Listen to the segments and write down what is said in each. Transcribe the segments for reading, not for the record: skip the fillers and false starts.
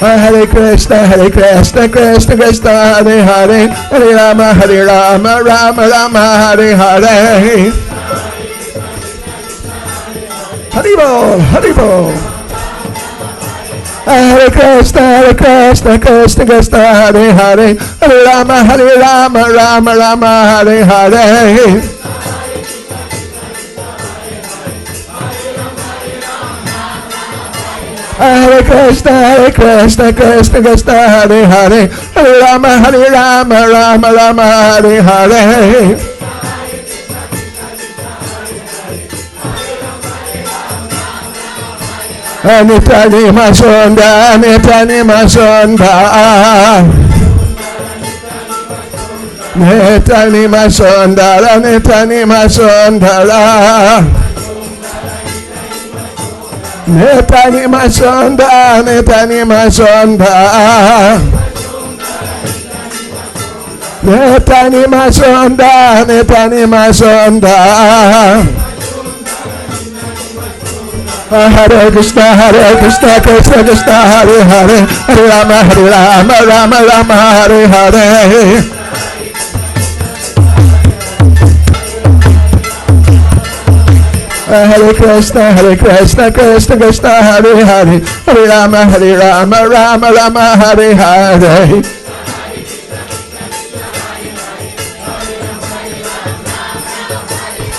Hare Krishna, Krishna Krishna, Hare Hare, Hare Rama, Rama Rama, Hare Hare. Haribol, Haribol. Hare Krishna, Krishna Krishna, Hare Hare, Hare Rama, Rama Rama, Hare Hare. Hare Krishna, Krishna Krishna, Hare Hare, Hare Rama, Rama Rama, Hare Hare. Nitani Masunda, Nitani Masunda, Nitani Masunda, Nitani Masunda, Nitani Masunda, Nitani Masunda, Nitani Masunda, Nitani Masunda. Hare Krishna, Krishna Krishna, Hare Hare, Hare Rama, Rama, Hare Hare. Hare Krishna, Krishna, Hare Hare, Hare Rama, Rama, Hare Hare.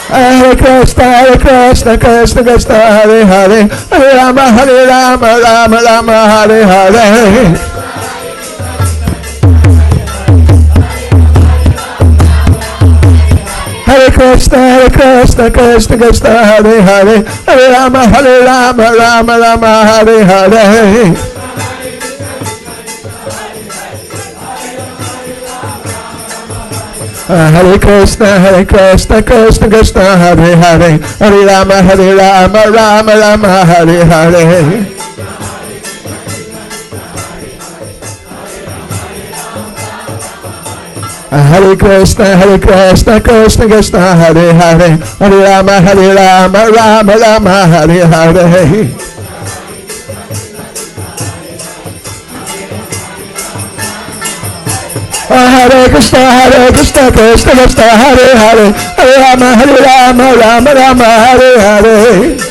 Hare Krishna, Krishna, Hare Hare, Hare Rama, Rama, Hare Hare. Hare Krishna, Krishna, Hare Hare, Hare Rama, Rama, Hare Hare. Hare Krishna, Krishna, Hare Hare, Hare Rama, Rama, Hare Hare. Hare Krishna, Krishna, Hare Hare, Hare Rama, Rama, Hare Hare. Hare Krishna, Krishna, Hare Hare, Hare Rama, Rama, Hare Hare.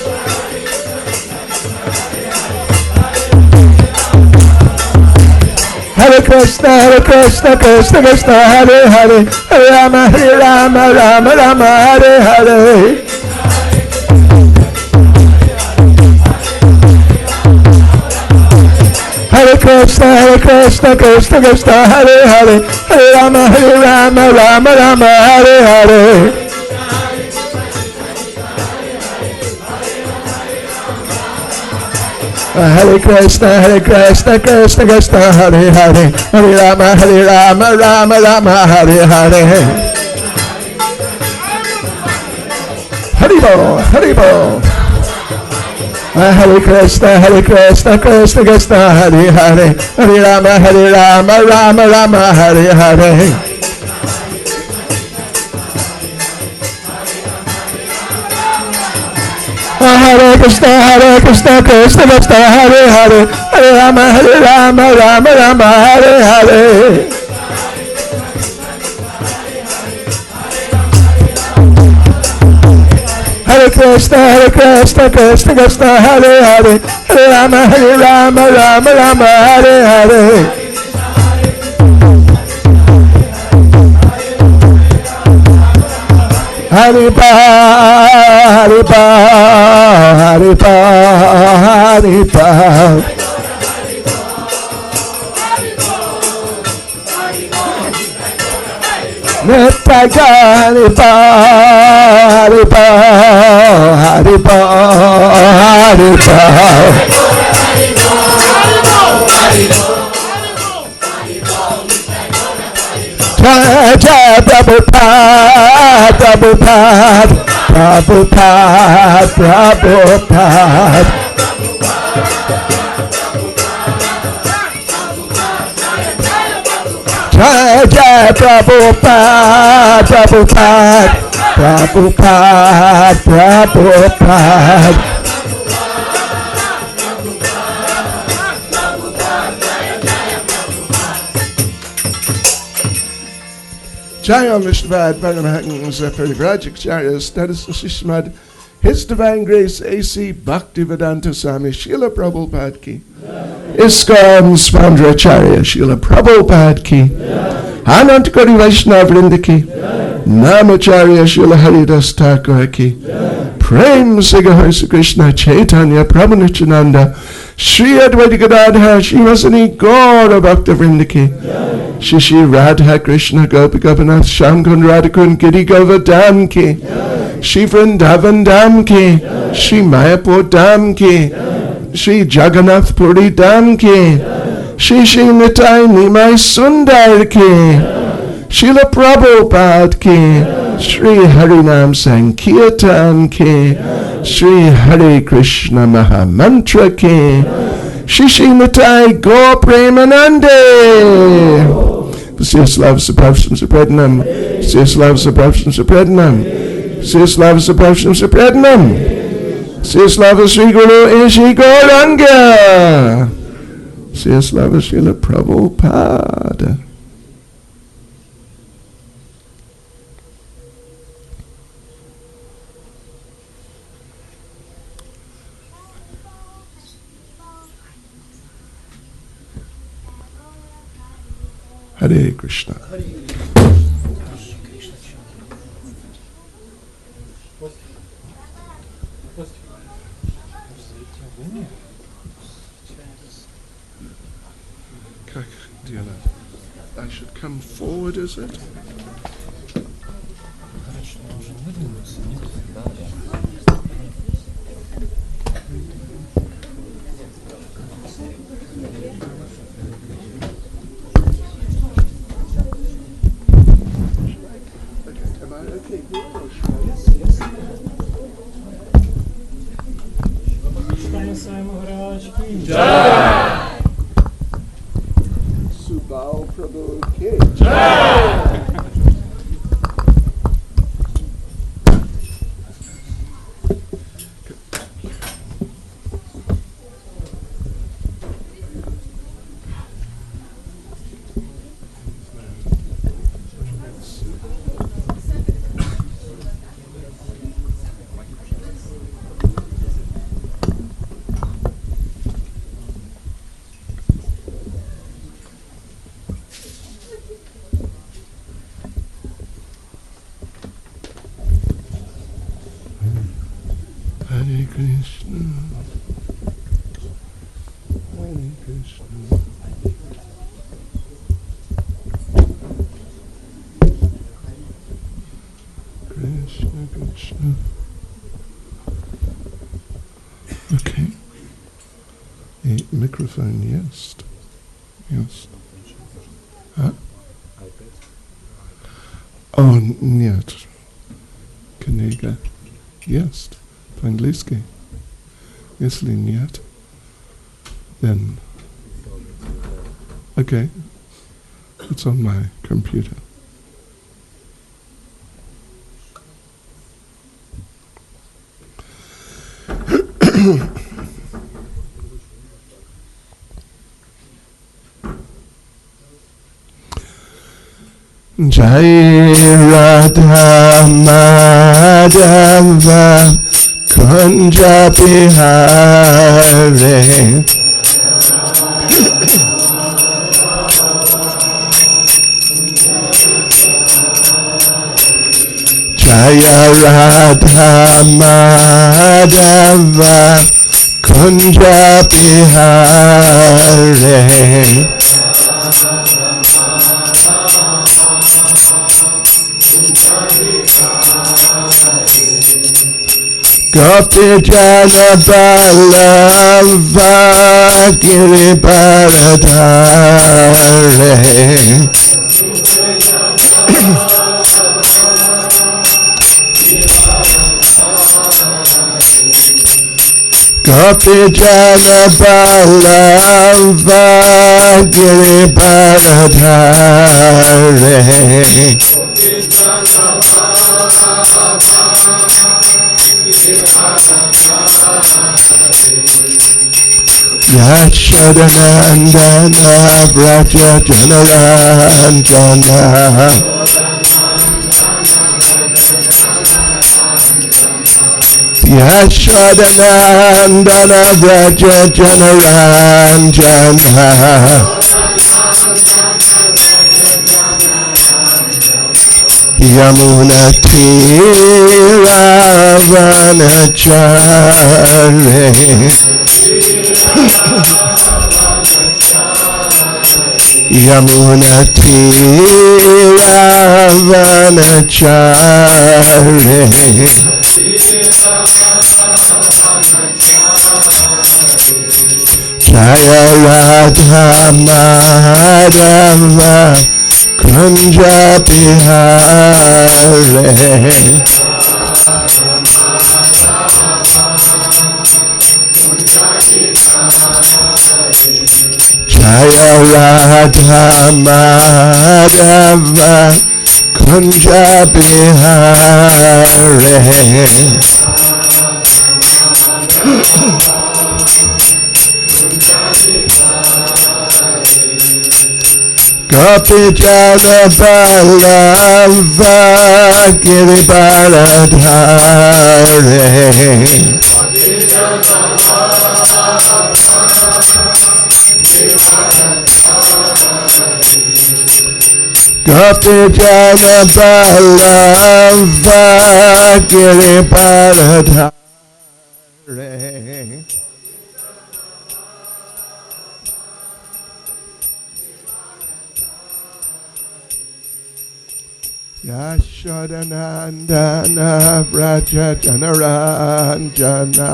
Hare Krishna, Krishna, Hare Hare, Hare Rama, Rama, Hare Hare. Hare Krishna, Krishna, Hare Hare, Hare Rama, Rama, Hare Hare. Hare Krishna, Krishna, Hare Hare, Hare Rama, Rama, Hare Hare. Haribol, Haribol. Hare Krishna, Krishna, Hare Hare, Hare Rama, Rama, Hare Hare. Hare Krishna, Krishna, Hare Hare, Hare Rama, Rama, Hare Hare. Hare Krishna, Krishna, Hare Hare, Hare Rama, Rama, Hare Hare. Haripa, Haripa, Haripa, Haripa. Netaga, Haripa, Haripa, Haripa, Haripa. Jai Prabhupada, Prabhupada, Prabhupada, Prabhupada. Jai Prabhupada, Prabhupada, Prabhupada, Prabhupada. Jayam Vishnuvad Paramahansa Parivrajacharya Status Shishmad His Divine Grace A.C. Bhaktivedanta Swami Srila Prabhupada Ki ISKCON Swandracharya Srila Prabhupada Ki Anantakoti Vaishnava Vrinda Ki Namacharya Srila Haridas Thakur Ki Prem Siga Krishna Chaitanya Prabhu Nityananda Shri Advaita Gadadhar Srimasani Gaura Bhakta Vrinda Ki Shishi Radha Krishna Gopi Gopinath Shamkund Radhakund Giri Govardhan Ki Shri Vrindavan Dham Ki Shri Mayapur Dham Ki Shri Jagannath Puri Dham Ki Shri Shri Nitai Nimai Sundar Ki Srila Prabhupada Ki Shri Harinam Sankirtan Ki Shri Hare Krishna Mahamantra Ki Shri Shri Nitai Gaur Premanande Srislav Saprabhusam Saprednam Srislav Saprabhusam Saprednam Srislav Saprabhusam Saprednam Srislav Sri Guru Ishi Gauranga Srislav Srila Prabhupada. Hare Krishna. I should come forward, is it? Subal Prabhu Ki Jai. Hare Krishna, Hare Krishna, Krishna Krishna. Okay. A microphone, yes. Yes. Huh? Oh, нет. Книга. Yes. По-английски. Если нет, then okay, it's on my computer. Jai Radha Madhava Kunja Bihare Jaya Radha Madhava Kunja Bihare Gopi Jana Ballava Giri Bharadhare Gopi Jana Ballava Giri Bharadhare Yashodanandana Vraja Janaranjana Yashodanandana Vraja Janaranjana Yamuna Tiravanachare Yamuna Tiravanachare Jaya Radha Madhava Kunja Bihare Jaya Radha Madhava Kunja Bihare Gopi Jana Balava Giribaladhare Gopi Jana Balava Giribaladhare Yashodanandana Vraja Janaranjana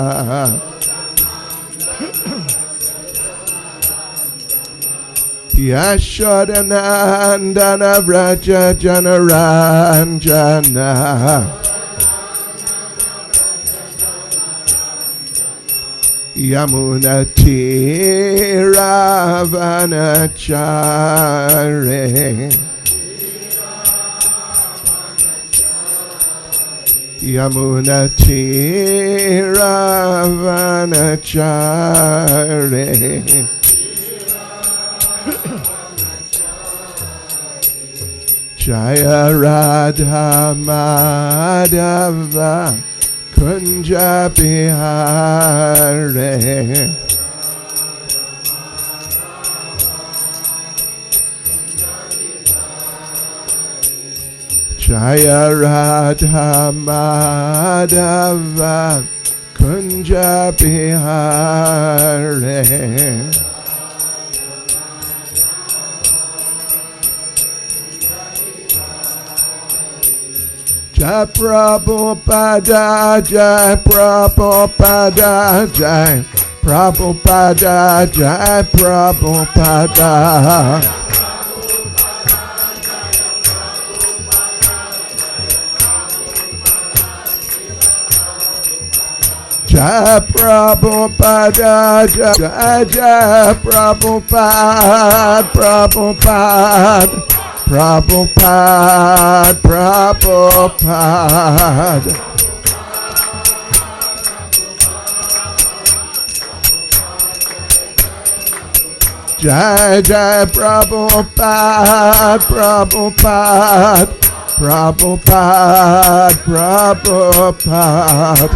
Yashodanandana Vraja Janaranjana Yamuna Tiravanachare Yamuna Tiravanachare Jaya Radha Madhava Kunja Bihare Jaya Radha Madhava Kunja Bihare Jai Prabhupada Jai Prabhupada Jai Prabhupada Jai Prabhupada Jai Prabhupada Jai Jai Prabhupada Prabhupada Prabhupada Prabhupada Jai Jai Prabhupada Prabhupada Prabhupada Prabhupada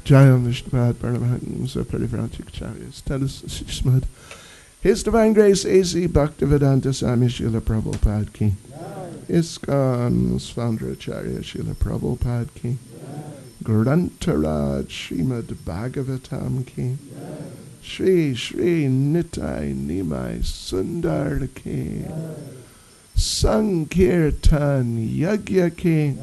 Jayam Vishnupad Paramahamsa Parivrantikacharya Status Shishmad His Divine Grace A.C. Bhaktivedanta Swami Srila Prabhupada Ki ISKCON Founder Acharya Srila Prabhupada Ki Grantaraj Srimad Bhagavatam Ki Shri Shri Nitai Nimai Sundar Ki Sankirtan Yagya Ki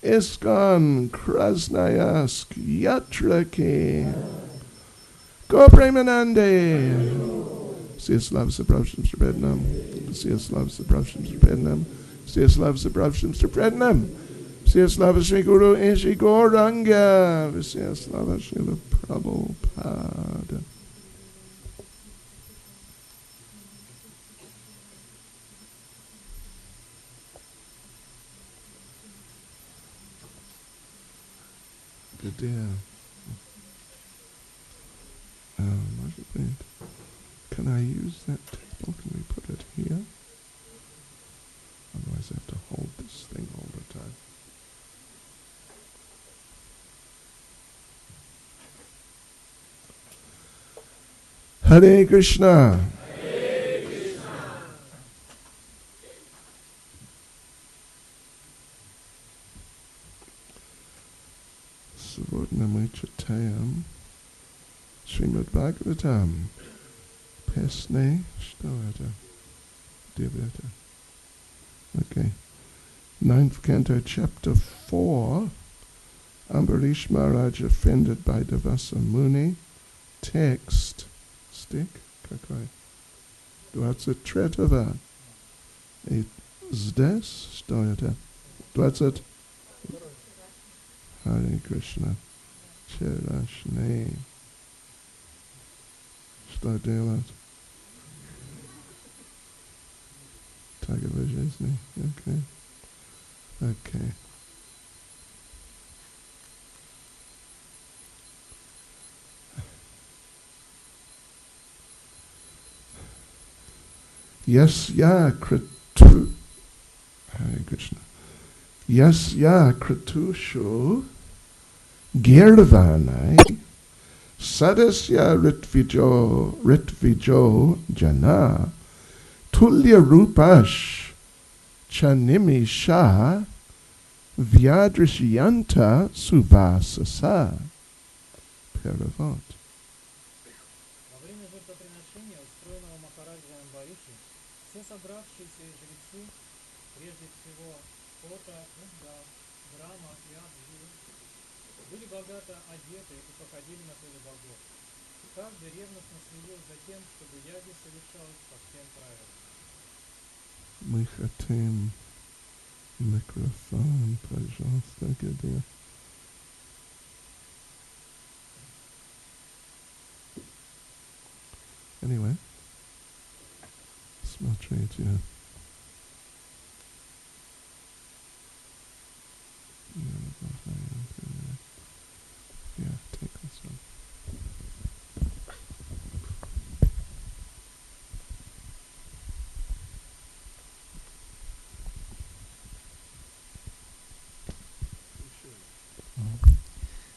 ISKCON Krasnayask Yatra Ki Go Premanande CS loves the Prabhupada Mr. Prednam CS loves the Prabhupada Mr. Prednam CS loves the Prabhupada Mr. Prednam CS loves Sri Guru Ishi Gauranga CS loves Srila Prabhupada. Good deal. Can I use that table? Can we put it here? Otherwise I have to hold this thing all the time. Hare Krishna. Hare Krishna. Savodnamai Chatayam Srimad Bhagavatam Pesne Shtavata Devata. Okay. 9th canto, chapter 4. Ambarish Maharaj offended by Devasa Muni. Text. Stick. Какой? 23. И здесь что это? 20. Hare Krishna. Вчерашний. Что делать? Таговой жизни. Okay. Okay. Yasya kratu. Hare Krishna. Yasya kratushu girvanai sadasya ritvijo jana tulya rupash chanimi sha vyadrishyanta subhasasa. Перевод. Во время жертвоприношения, устроенного Махараджой Амбариши, все собравшиеся жрецы, прежде всего Кота, Удга, Брама и Адхи, были богато одеты и походили на полубогов. Каждый ревностно следил за тем, чтобы яги совершалось по всем правилам. Мы хотим микрофон, пожалуйста, где? Anyway, смотрите. Yeah, take this one.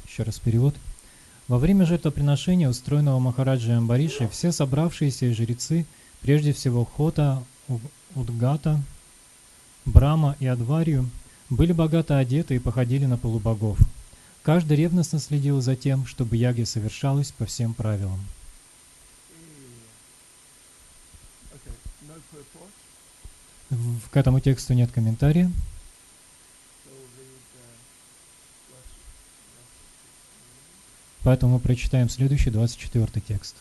Еще раз перевод. Во время жертвоприношения, устроенного Махараджей Амбариши, все собравшиеся жрецы, прежде всего Хота, Удгата, Брама и Адварию, были богато одеты и походили на полубогов. Каждый ревностно следил за тем, чтобы яги совершалось по всем правилам. К этому тексту нет комментария. Поэтому мы прочитаем следующий, 24 текст.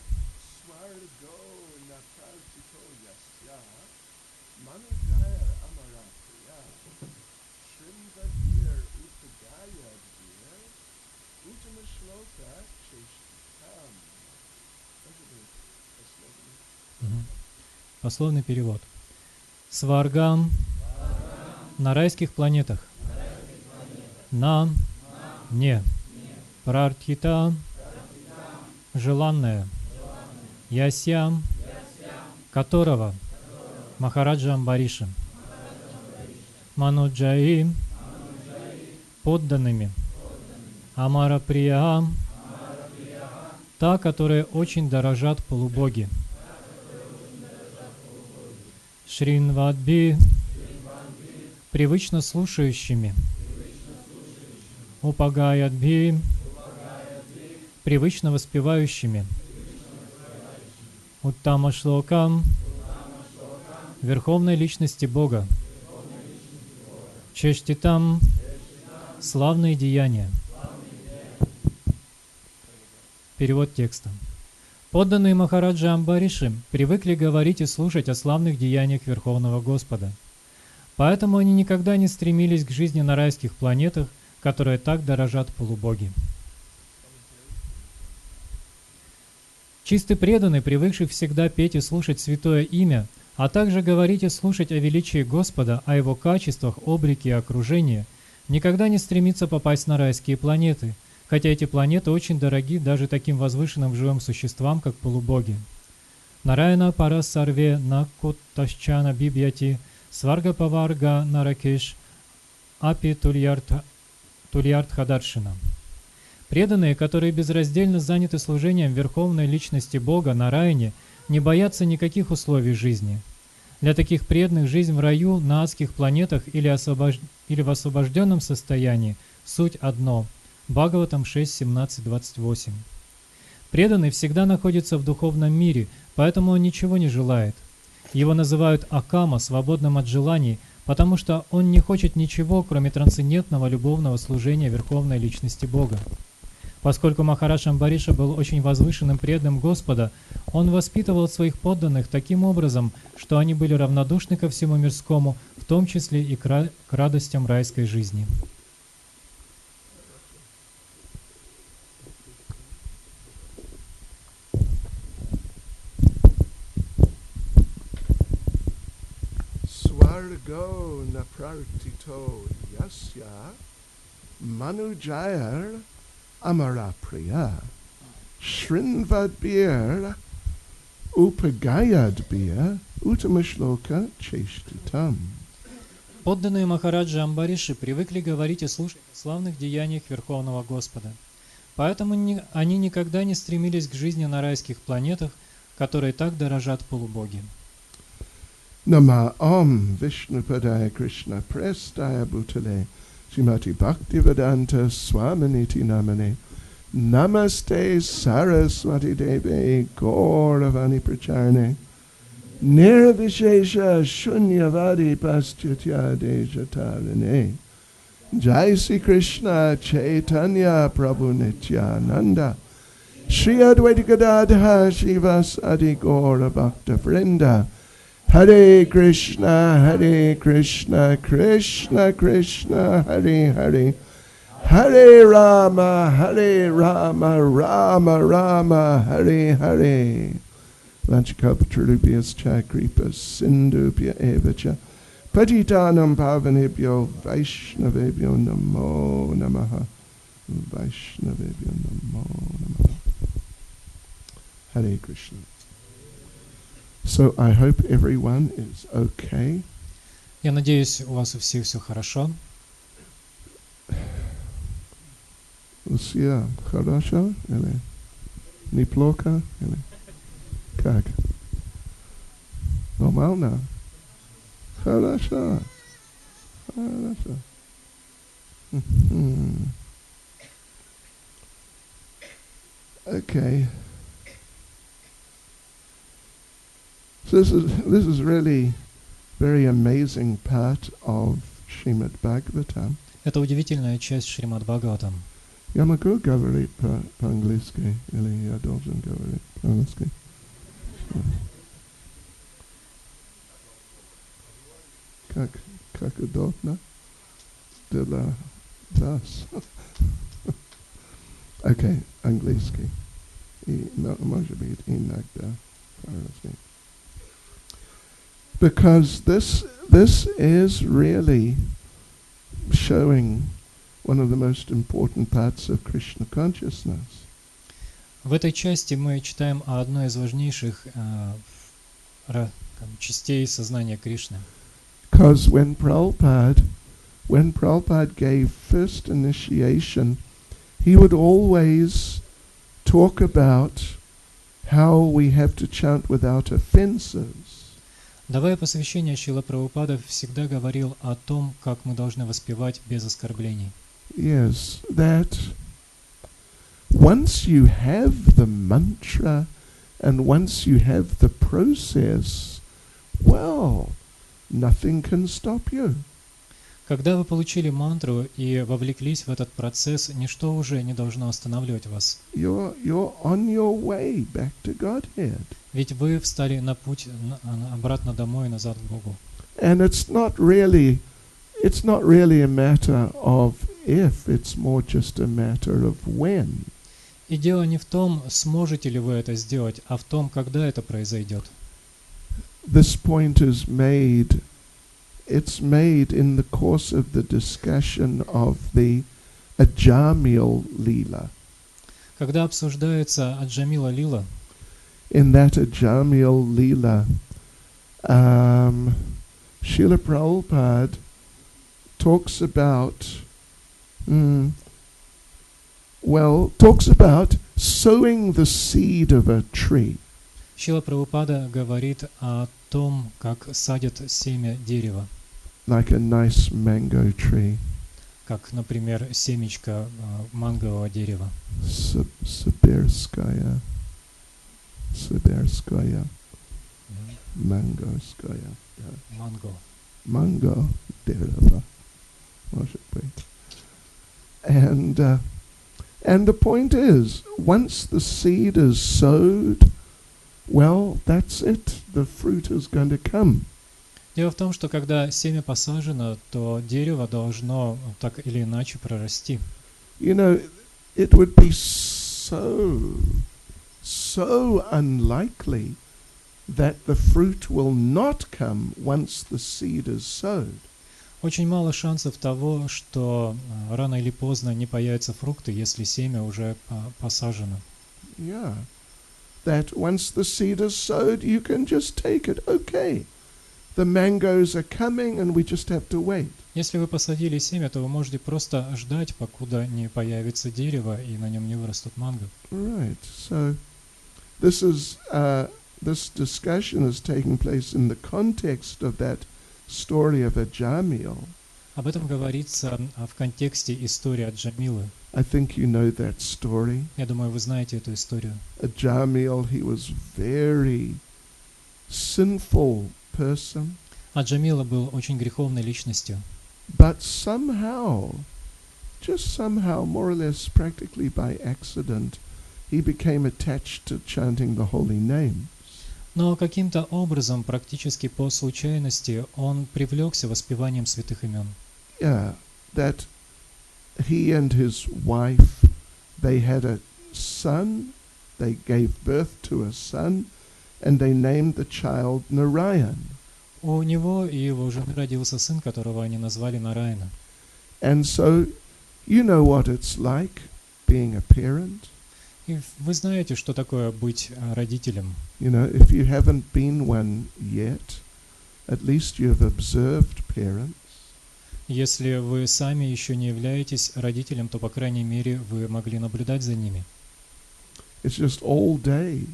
Пословный перевод. Сваргам на райских планетах. На не. Прартхита желанное. Ясям которого Махараджа Амбариша. Мануджаи подданными. Амара Прия та, которая очень дорожат полубоги. Шринвадби привычно слушающими. Упагаядби привычно воспевающими. Уттама Шлокам верховной личности Бога. Чештитам славные деяния. Перевод текста. Подданные Махараджа Амбариши привыкли говорить и слушать о славных деяниях Верховного Господа. Поэтому они никогда не стремились к жизни на райских планетах, которые так дорожат полубоги. Чистый преданный, привыкший всегда петь и слушать святое имя, а также говорить и слушать о величии Господа, о Его качествах, облике и окружении, никогда не стремится попасть на райские планеты, хотя эти планеты очень дороги даже таким возвышенным живым существам, как полубоги. Нараяна пара сарве накуташчана бибьяти, сварга паварга наракеш, апи тульярдхадаршина. Преданные, которые безраздельно заняты служением Верховной Личности Бога на Нараяне, не боятся никаких условий жизни. Для таких преданных жизнь в раю, на адских планетах или в освобожденном состоянии суть одно. Бхагаватам 6.17.28. Преданный всегда находится в духовном мире, поэтому он ничего не желает. Его называют акама, свободным от желаний, потому что он не хочет ничего, кроме трансцендентного любовного служения Верховной Личности Бога. Поскольку Махарадж Амбариша был очень возвышенным преданным Господа, он воспитывал своих подданных таким образом, что они были равнодушны ко всему мирскому, в том числе и к радостям райской жизни. Swargo naprartito yasya manujayar amarapriya shrinvadbir upagayadbir utamashloka cheshtitam. Подданные Махараджа Амбариши привыкли говорить и слушать о славных деяниях Верховного Господа. Поэтому они никогда не стремились к жизни на райских планетах, которые так дорожат полубоги. Nama Om Vishnupadaya Krishna Prestaya Bhutale Srimati Bhaktivedanta Swaminiti Namane Namaste Saraswati Deve Gauravani Pracharne Nirvishesha Shunyavadi Paschatya Dejatarane Jai Sri Krishna Chaitanya Prabhu Nityananda Shri Advaita Gadadha Shivas Adi Gaura Bhakta Vrinda Hare Krishna, Krishna Krishna, Hare Hare, Hare Rama, Rama Rama, Hare Hare. Vanchakalpatarubhyas cha kripas sindubhya evacha patitanam pavanebhyo vaishnavebhyo namo namaha. Vaishnavebhyo namo namaha. Hare Krishna. So I hope everyone is okay. Я надеюсь, у вас у всех все хорошо. Все хорошо или неплохо или как? Нормально? Хорошо. Хорошо. Okay. So this is really very amazing part of Srimad Bhagavatam. Это удивительная часть Шримад Бхагаватам. Я могу говорить по-английски или я должен говорить по-английски? Как удобно для вас. Окей, английский. И, может быть, иногда по-русски. Because this is really showing one of the most important parts of Krishna consciousness. В этой части мы читаем о одной из важнейших частей сознания Кришны. Because when Prabhupada gave first initiation, he would always talk about how we have to chant without offenses. Давая посвящение, Шрила Прабхупада всегда говорил о том, как мы должны воспевать без оскорблений. Yes, that once you have the mantra and once you have the process, well, nothing can stop you. Когда вы получили мантру и вовлеклись в этот процесс, ничто уже не должно останавливать вас. You're on your way back to Godhead. Ведь вы встали на путь обратно домой и назад к Богу. And it's not really a matter of if, it's more just a matter of when. И дело не в том, сможете ли вы это сделать, а в том, когда это произойдет. This point is made in the course of the discussion of the Ajamil Lila. Когда обсуждается Аджамила Лила, in that Ajamil Leela, Srila Prabhupada talks about sowing the seed of a tree. Шрила Прабхупада говорит о том, как садят семя дерева, Like a nice mango tree. как, например, семечко мангового дерева. Sibirskaya. Mangoskaya. Манго. Mango dereva. Worship way. And the point is, once the seed is sowed, well, that's it. The fruit is going to come. Дело в том, что когда семя посажено, то дерево должно так или иначе прорасти. You know, it would be so unlikely that the fruit will not come once the seed is sowed. Очень мало шансов того, что рано или поздно не появятся фрукты, если семя уже посажено. Yeah. That once the seed is sowed, you can just take it. Okay. The mangoes are coming and we just have to wait. Если вы посадили семя, то вы можете просто ждать, покуда не появится дерево и на нем не вырастут манго. Right. So this discussion is taking place in the context of that story of Ajamil. Об этом говорится в контексте истории Аджамилы. I think you know that story. Я думаю, вы знаете эту историю. Ajamil, he was very sinful person. Аджамила был очень греховной личностью. But somehow, more or less practically by accident, he became attached to chanting the holy names. Но каким-то образом, практически по случайности, он привлекся воспеванием святых имен. Yeah, that he and his wife, they had a son, they gave birth to a son, and they named the child Narayan. У него и его жены родился сын, которого они назвали Нараяна. And so, you know what it's like being a parent. И вы знаете, что такое быть родителем. You know, if you haven't been one yet, at least you have observed parents. Если вы сами еще не являетесь родителем, то, по крайней мере, вы могли наблюдать за ними. It's just all day.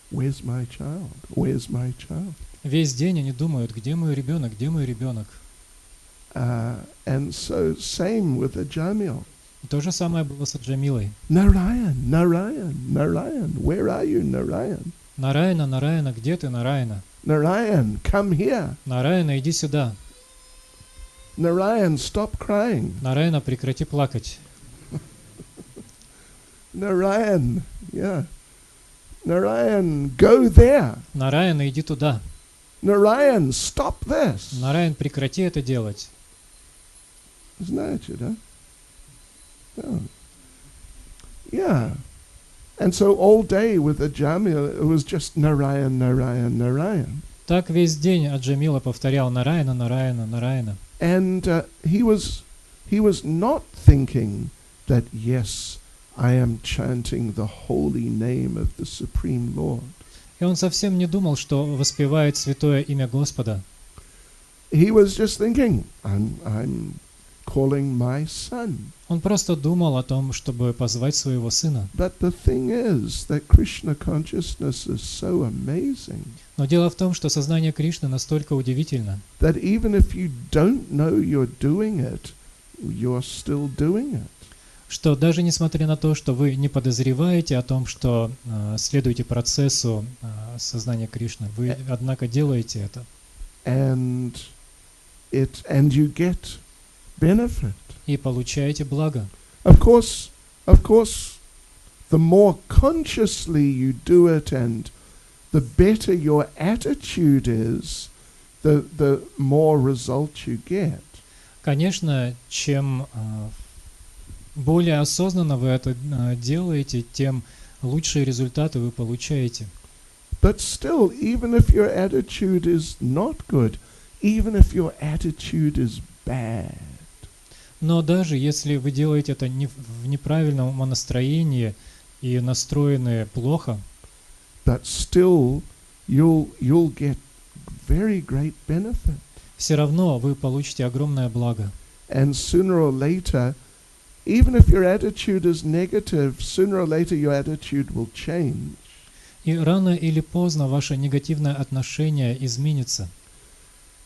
Where's my child? Where's my child? Весь день они думают, где мой ребенок, где мой ребенок. And so, same with Ajamil. И то же самое было с Аджамилой. Narayan, Narayan, Narayan, where are you, Narayan? Нараяна, Нараяна, где ты, Нараяна? Narayan, come here. Нараяна, иди сюда. Narayan, stop crying. Нараяна, прекрати плакать. Narayan, yeah. Narayan, go there. Нараяна, иди туда. Narayan, stop this. Нараян, прекрати это делать. Знаете, да? Oh. Yeah. And so all day with Ajamil, it was just Narayan, Narayan, Narayan. Так весь день Аджамила повторял Нараяна, Нараяна, Нараяна. And he was not thinking that, yes, I am chanting the holy name of the Supreme Lord. И он совсем не думал, что воспевает святое имя Господа. He was just thinking, I'm calling my son. Он просто думал о том, чтобы позвать своего сына. But the thing is that Krishna consciousness is so amazing. Но дело в том, что сознание Кришны настолько удивительно, That even if you don't know you're doing it, you're still doing it. что даже несмотря на то, что вы не подозреваете о том, что следуете процессу сознания Кришны, вы, однако, делаете это. And you get benefit. И получаете благо. Of course, the more consciously you do it and the better your attitude is, the more results you get. Конечно, чем более осознанно вы это делаете, тем лучшие результаты вы получаете. But still, even if your attitude is not good, even if your attitude is bad, Но даже если вы делаете это в неправильном умонастроении и настроены плохо, but still you'll get very great benefit. Все равно вы получите огромное благо. And sooner or later, even if your attitude is negative, sooner or later your attitude will change. И рано или поздно ваше негативное отношение изменится.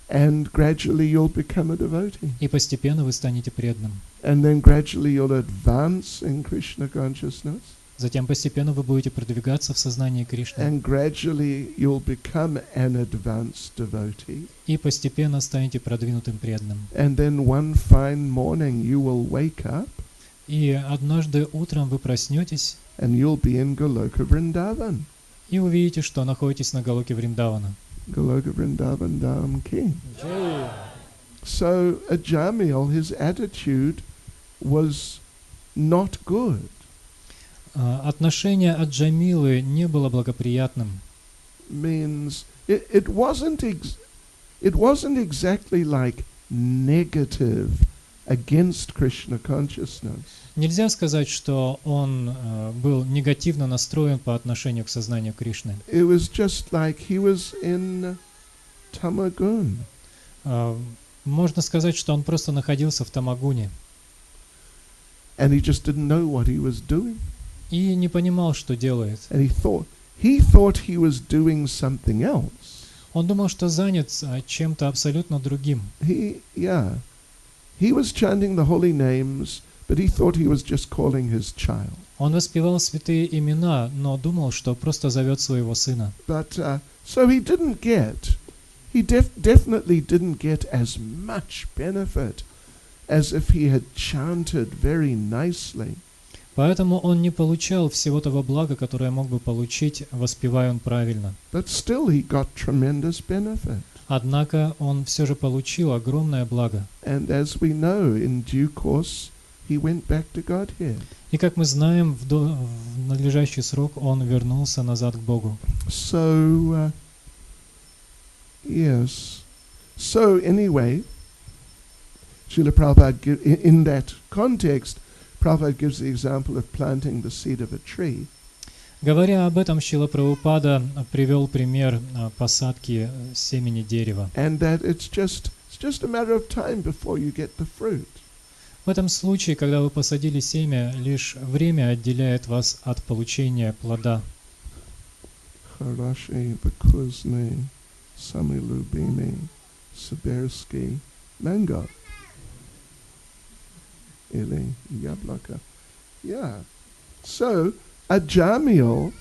And gradually you'll become a devotee. И постепенно вы станете преданным. And then gradually you'll advance in Krishna consciousness. Затем постепенно вы будете продвигаться в сознании Кришны. And gradually you'll become an advanced devotee. И постепенно станете продвинутым преданным. And then one fine morning you will wake up. И однажды утром вы проснетесь And you'll be in Goloka Vrindavan. и увидите, что находитесь на Галоке Вриндавана. Goloka Vrindavan Dham Ki. So Ajamil, his attitude was not good. Отношение от Джамилы не было благоприятным. Means it wasn't exactly like negative against Krishna consciousness. Нельзя сказать, что он был негативно настроен по отношению к сознанию Кришны. It was just like he was in Tamagun. Можно сказать, что он просто находился в Тамагуне And he just didn't know what he was doing. и не понимал, что делает. And he thought he was doing something else. Он думал, что занят чем-то абсолютно другим. He was chanting the holy names, but he thought he was just calling his child. Он воспевал святые имена, но думал, что просто зовет своего сына. But so he definitely didn't get as much benefit as if he had chanted very nicely. Поэтому он не получал всего того блага, которое мог бы получить, воспевая он правильно. But still he got tremendous benefit. Однако он все же получил огромное благо. And as we know, in due course, he went back to Godhead. И как мы знаем, в надлежащий срок он вернулся назад к Богу. So, yes. So anyway, Srila Prabhupada, in that context, Prabhupada gives the example of planting the seed of a tree. Говоря об этом, Шрила Прабхупада привел пример посадки семени дерева. And that it's just a matter of time before you get the fruit. В этом случае, когда вы посадили семя, лишь время отделяет вас от получения плода. Хороший вкусный самый любимый сибирский манго. Или яблоко. Yeah. So, Ajamil,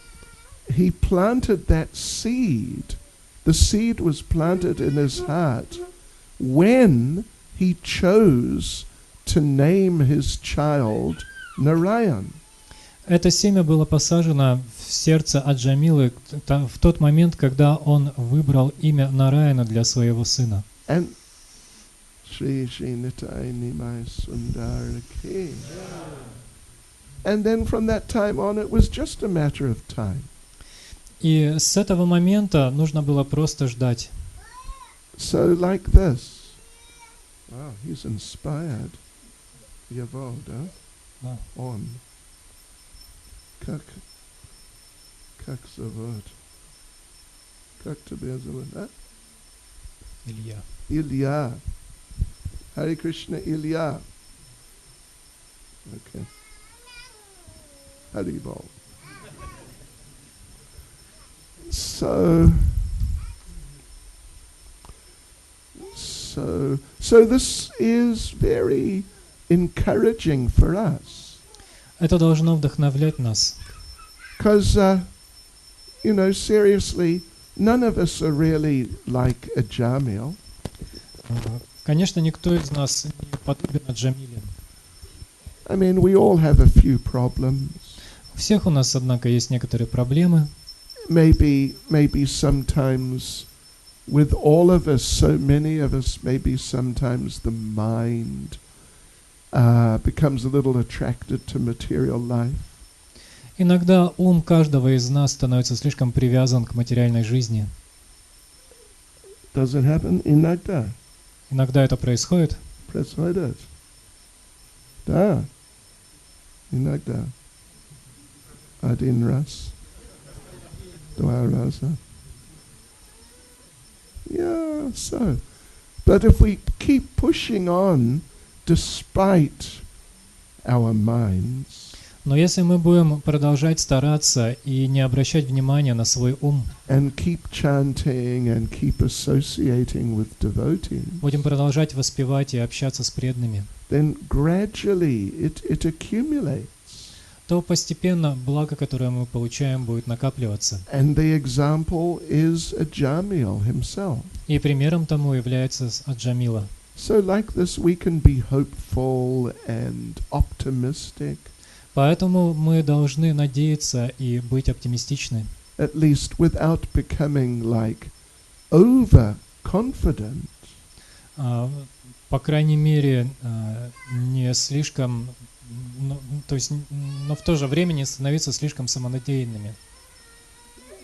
he planted that seed. The seed was planted in his heart when he chose to name his child Narayan. Это семя было посажено в сердце Аджамилы в тот момент, когда он выбрал имя Нараяна для своего сына. And then from that time on, it was just a matter of time. И с этого момента нужно было просто ждать. So like this. Wow, he's inspired. Yavoda on. Как зовут? Как тебя зовут? Илья. Илья. Hare Krishna Илья. Okay. Haribol. So this is very encouraging for us. Это должно вдохновлять нас. Because, seriously, none of us are really like a Jamil. Конечно, никто из нас не подобен Аджамиле. I mean, we all have a few problems. У всех у нас, однако, есть некоторые проблемы. Maybe sometimes with all of us, so many of us, maybe sometimes the mind becomes a little attracted to material life. Иногда ум каждого из нас становится слишком привязан к материальной жизни. Does it happen? Иногда. Иногда это происходит. Происходит. Да. Иногда. Один раз. Dwarasa. Yeah, so. But if we keep pushing on despite our minds, Но если мы будем продолжать стараться и не обращать внимания на свой ум, and keep chanting and keep associating with devotees, будем продолжать воспевать и общаться с преданными, then gradually it accumulates. то постепенно благо, которое мы получаем, будет накапливаться. And the example is Ajamil himself. И примером тому является Аджамила. So like this we can be hopeful and optimistic, Поэтому мы должны надеяться и быть оптимистичны, at least without becoming like overconfident. По крайней мере, не слишком, то есть, но в то же время не становиться слишком самонадеянными.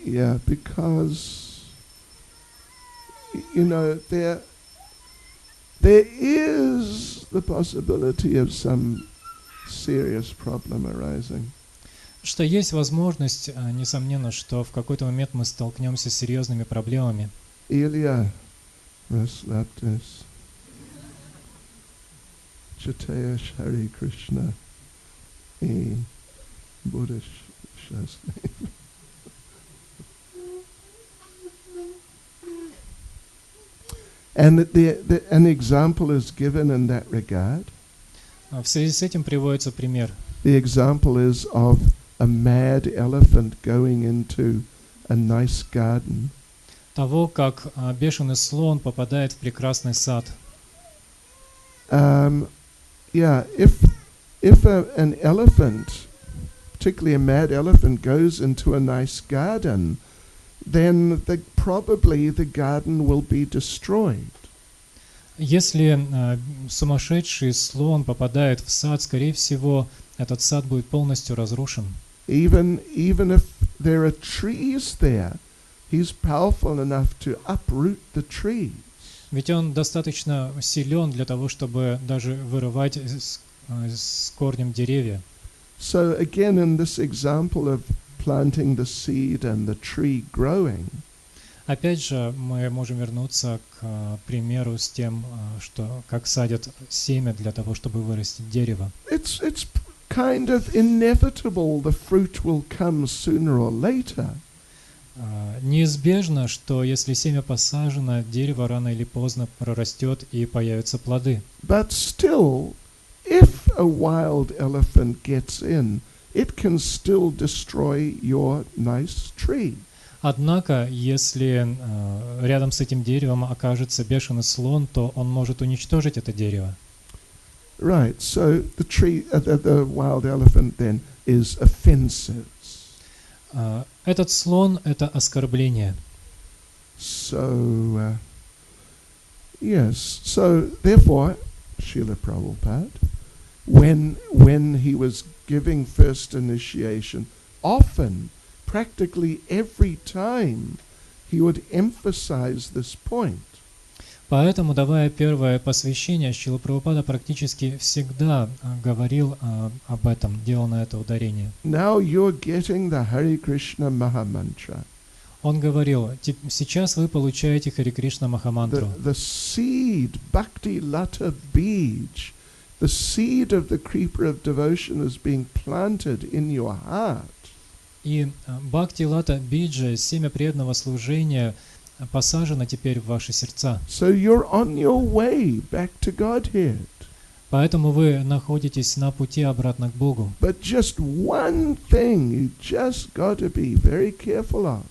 Yeah, because you know there is the possibility of some serious problem arising. Что есть возможность, несомненно, что в какой-то момент мы столкнемся с серьезными проблемами. Ilya Raslatis Chataya Shari Krishna и будешь счастлив. And an example is given in that regard. В связи с этим приводится пример. The example is of a mad elephant going into a nice garden. Того, как бешеный слон попадает в прекрасный сад. Yeah, if an elephant, particularly a mad elephant, goes into a nice garden, then probably the garden will be destroyed. Если сумасшедший слон попадает в сад, скорее всего, этот сад будет полностью разрушен. Even if there are trees there, he's powerful enough to uproot the trees. Ведь он достаточно силен для того, чтобы даже вырывать с корнем деревья. So again, in this example of planting the seed and the tree growing, Опять же, мы можем вернуться к примеру с тем, что как садят семя для того, чтобы вырастить дерево. it's kind of inevitable the fruit will come sooner or later. Неизбежно, что если семя посажено, дерево рано или поздно прорастет и появятся плоды. But still, if a wild elephant gets in, it can still destroy your nice tree. Однако, если рядом с этим деревом окажется бешеный слон, то он может уничтожить это дерево. Right, so the wild elephant then is offensive. Этот слон — это оскорбление. So, yes, so therefore, Srila Prabhupada, when he was giving first initiation, often, practically every time, he would emphasize this point. Поэтому, давая первое посвящение, Шрила Прабхупада практически всегда говорил об этом, делал на это ударение. Now you're getting the Hare Krishna Mahamantra. Он говорил: сейчас вы получаете Харе Кришна Махамантру. The seed, Bhakti Lata Bij, the seed of the creeper of devotion is being planted in your heart. И Бхакти Лата Биджа, семя преданного служения, посажено теперь в ваши сердца. So you're on your way back to Godhead. Поэтому вы находитесь на пути обратно к Богу. But just one thing you just got to be very careful of.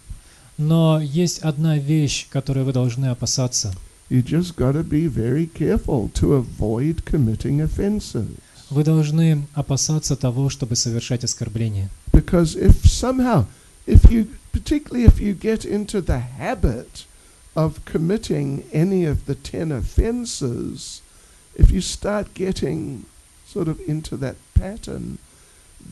Но есть одна вещь, которой вы должны опасаться. You just got to be very careful to avoid committing offenses. Вы должны опасаться того, чтобы совершать оскорбления. Because particularly if you get into the habit of committing any of the 10 offenses, if you start getting sort of into that pattern,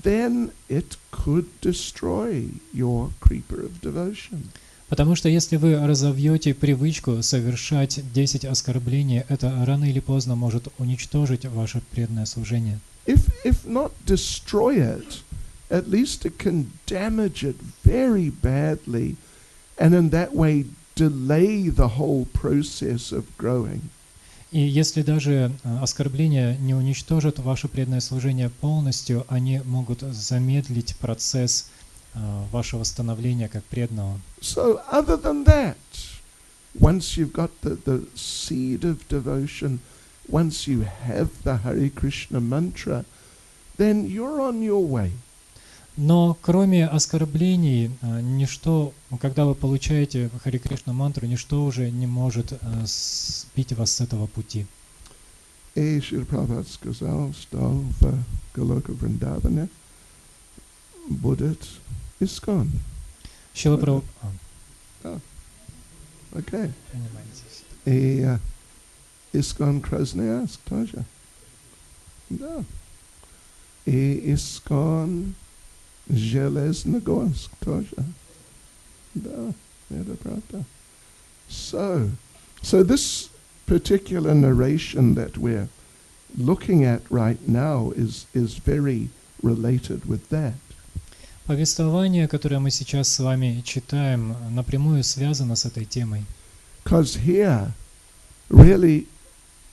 then it could destroy your creeper of devotion. Потому что если вы разовьете привычку совершать 10 оскорблений, это рано или поздно может уничтожить ваше преданное служение. If not destroy it, at least it can damage it very badly, and in that way delay the whole process of growing. И если даже оскорбления не уничтожат ваше преданное служение полностью, они могут замедлить процесс вашего становления как преданного. So other than that, once you've got the seed of devotion, once you have the Hare Krishna mantra, then you're on your way. Но кроме оскорблений, ничто, когда вы получаете Харе Кришна мантру, ничто уже не может сбить вас с этого пути. И Шрила Прабхупада сказал, что в Галока Вриндаване будет Искон. Шрила Прабхупада. Окей. И Искон Красноярск тоже. Да. И Искон Железногорск тоже. Да, это правда. So this particular narration that we're looking at right now is very related with that. Повествование, которое мы сейчас с вами читаем, напрямую связано с этой темой. Because here, really,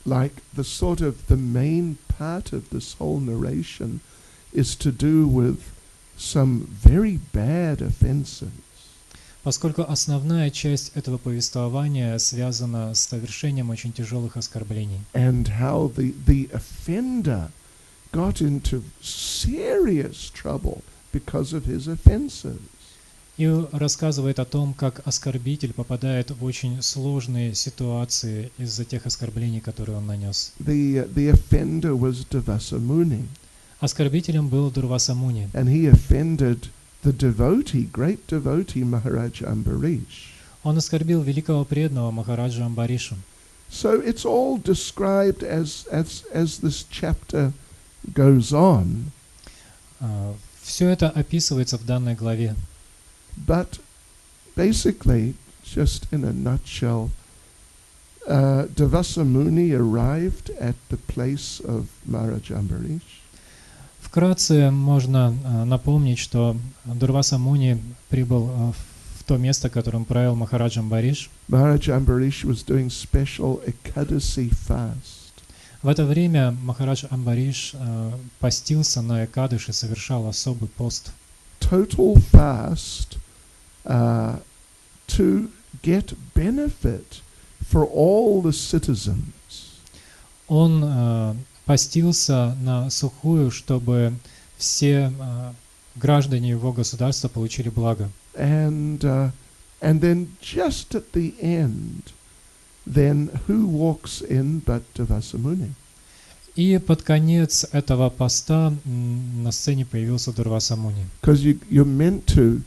like the sort of the main part of this whole narration is to do with some very bad offenses. Поскольку основная часть этого повествования связана с совершением очень тяжелых оскорблений. And how the offender got into serious trouble because of his offenses. И рассказывает о том, как оскорбитель попадает в очень сложные ситуации из-за тех оскорблений, которые он нанес. The offender was Devasa Muni. Оскорбителем был Дурваса Муни. And he offended the devotee, great devotee Maharaj Ambarish. Он оскорбил великого преданного Махараджа Амбаришу. So it's all described as this chapter goes on. Все это описывается в данной главе. But basically, just in a nutshell, Devasa Muni arrived at the place of Maharaj Ambarish. Вкратце можно напомнить, что Дурваса Муни прибыл в то место, которым правил Махарадж Амбариш. Maharaj Ambarish was doing special Ekadasi fast. В это время Махарадж Амбариш постился на Экадыши, совершал особый пост. Total fast to get benefit for all the citizens. Он постился на сухую, чтобы все граждане его государства получили благо. And then just at the end, then who walks in but Devasa Muni? И под конец этого поста на сцене появился Дурваса Муни. Because you're meant to,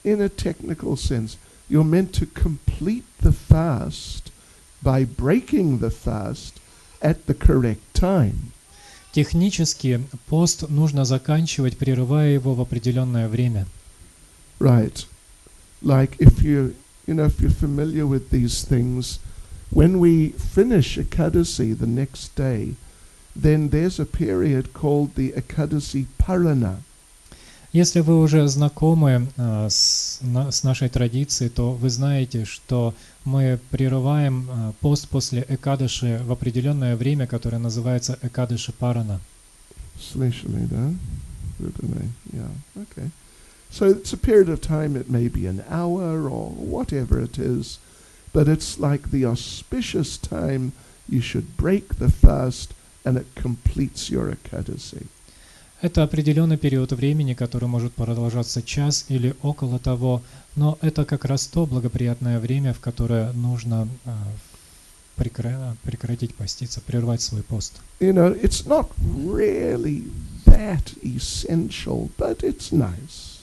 in a technical sense, you're meant to complete the fast by breaking the fast at the correct time. Технически пост нужно заканчивать, прерывая его в определенное время. Right. Like if you're familiar with these things, when we finish Ekadasi the next day, then there's a period called the Ekadasi Parana. Если вы уже знакомы с нашей традицией, то вы знаете, что мы прерываем пост после Экадыши в определенное время, которое называется Экадыши Парана. Слышали, да? Yeah, okay. So it's a period of time, it may be an hour or whatever it is, but it's like the auspicious time you should break the fast and it completes your Ekadasi. Это определенный период времени, который может продолжаться час или около того, но это как раз то благоприятное время, в которое нужно прекратить поститься, прервать свой пост. It's not really that essential, but it's nice.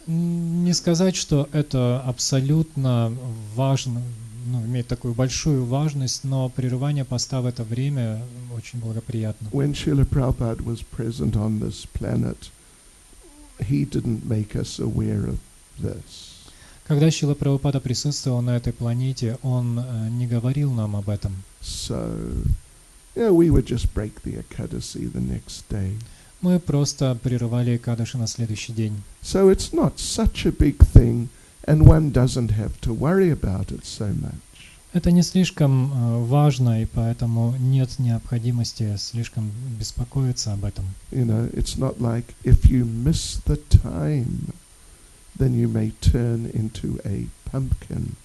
Не сказать, что это абсолютно важно, имеет такую большую важность, но прерывание поста в это время очень благоприятно. When Srila Prabhupada was present on this planet, he didn't make us aware of this. Когда Шрила Прабхупада присутствовал на этой планете, он не говорил нам об этом. So, we would just break the Ekadasi the next day. мы просто прерывали Экадаши на следующий день. So it's not such a big thing, and one doesn't have to worry about it so much. Это не слишком важно, и поэтому нет необходимости слишком беспокоиться об этом. You know, it's not like if you miss the time, then you may turn into a pumpkin.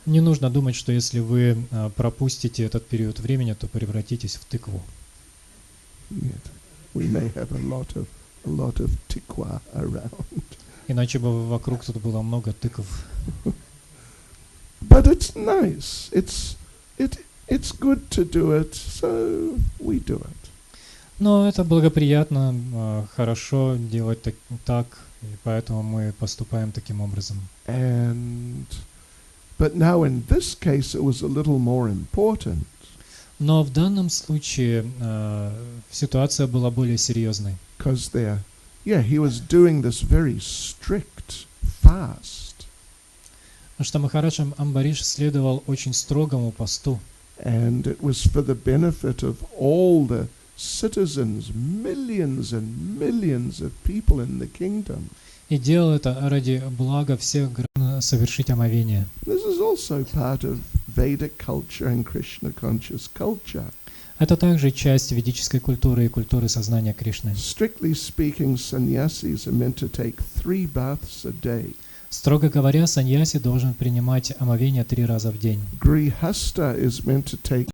Не нужно думать, что если вы пропустите этот период времени, то превратитесь в тыкву. Yet we may have a lot of tikwa around. Иначе бы вокруг тут было много тыкв. But it's nice. It's good to do it, so we do it. Но это благоприятно, хорошо делать так, и поэтому мы поступаем таким образом. But now in this case it was a little more important. Но в данном случае ситуация была более серьезной. Because he was doing this very strict fast. Потому что Махарадж Амбариш следовал очень строгому посту. And it was for the benefit of all the citizens, millions and millions of people in the kingdom. И делал это ради блага всех граждан совершить омовение. This is also part of Vedic culture and Krishna conscious culture. Это также часть ведической культуры и культуры сознания Кришны. Strictly speaking, sannyasis are meant to take 3 baths a day. Строго говоря, саньяси должен принимать омовение 3 раза в день. Grihasta is meant to take